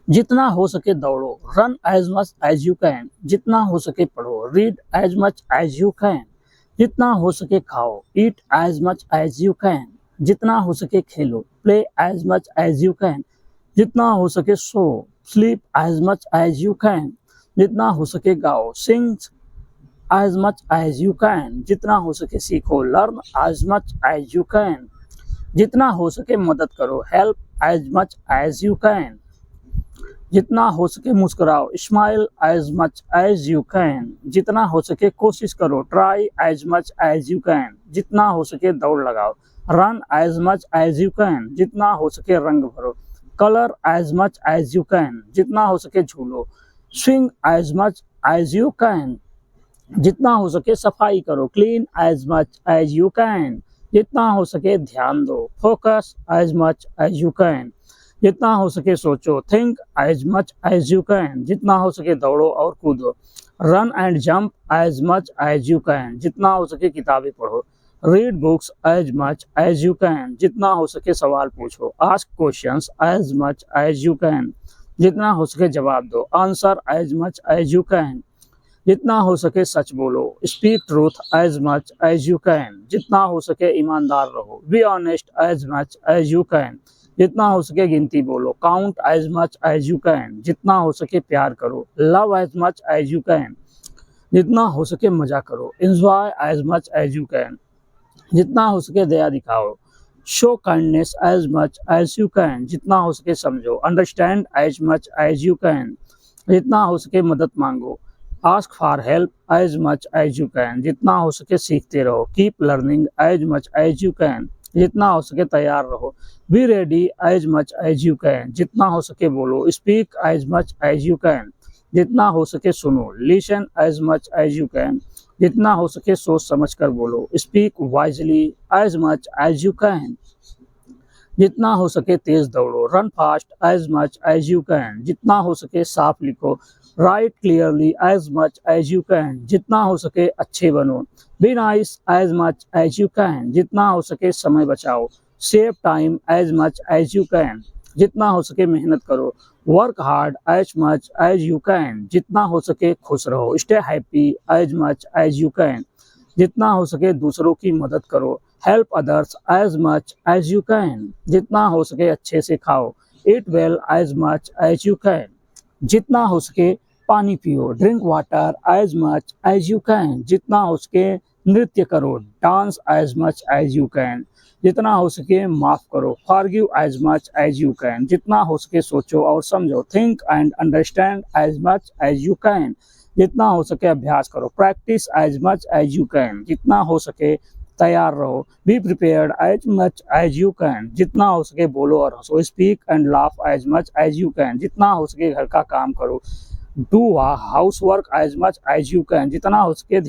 जितना हो सके दौड़ो, run as much as you can, जितना हो सके पढ़ो, read as much as you can, जितना हो सके खाओ, eat as much as you can, जितना हो सके खेलो, play as much as you can, जितना हो सके सो, sleep as much as you can, जितना हो सके गाओ, sing as much as you can, जितना हो सके सीखो, learn as much as you can, जितना हो सके मदद करो, help as much as you can, जितना हो सके मुस्कुराओ, smile as much as you can, जितना हो सके कोशिश करो, try as much as you can, जितना हो सके दौड़ लगाओ, run as much as you can, जितना हो सके रंग भरो, colour as much as you can, जितना हो सके झूलो, swing as much as you can, जितना हो सके सफाई करो, clean as much as you can, जितना हो सके ध्यान दो, focus as much as you can, जितना हो सके सोचो, think as much as you can, जितना हो सके दौड़ो और कूदो, run and jump as much as you can, जितना हो सके किताबें पढ़ो, read books as much as you can, जितना हो सके सवाल पूछो, ask questions as much as you can, जितना हो सके जवाब दो, answer as much as you can, जितना हो सके सच बोलो, speak truth as much as you can, जितना हो सके ईमानदार रहो, be honest as much as you can, जितना हो सके गिनती बोलो, count as much as you can, जितना हो सके प्यार करो, love as much as you can, जितना हो सके मजा करो, enjoy as much as you can, जितना हो सके दया दिखाओ, show kindness as much as you can, जितना हो सके समझो, understand as much as you can, जितना हो सके मदद मांगो, ask for help as much as you can, जितना हो सके सीखते रहो, keep learning as much as you can, जितना हो सके तैयार रहो, be ready as much as you can, जितना हो सके बोलो, speak as much as you can, जितना हो सके सुनो, listen as much as you can, जितना हो सके सोच समझ कर बोलो, speak wisely as much as you can, जितना हो सके तेज दौड़ो, run fast as much as you can, जितना हो सके साफ लिखो, write clearly as much as you can, जितना हो सके अच्छे बनो, be nice as much as you can, जितना हो सके समय बचाओ, save time as much as you can, जितना हो सके मेहनत करो, work hard as much as you can, जितना हो सके खुश रहो, stay happy as much as you can, जितना हो सके दूसरों की मदद करो, help others as much as you can, जितना हो सके अच्छे से खाओ, eat well as much as you can, जितना हो सके पानी पियो, drink water as much as you can, जितना हो सके नृत्य करो, dance as much as you can, जितना हो सके माफ करो, forgive as much as you can, जितना हो सके सोचो और समझो, think and understand as much as you can, जितना हो सके अभ्यास करो, practise as much as you can, जितना हो सके तैयार रहो, be prepared as much as you can, जितना हो सके बोलो और हंसो, speak and laugh as much as you can, जितना हो सके घर का काम करो, do house work as much as you can, जितना हो सके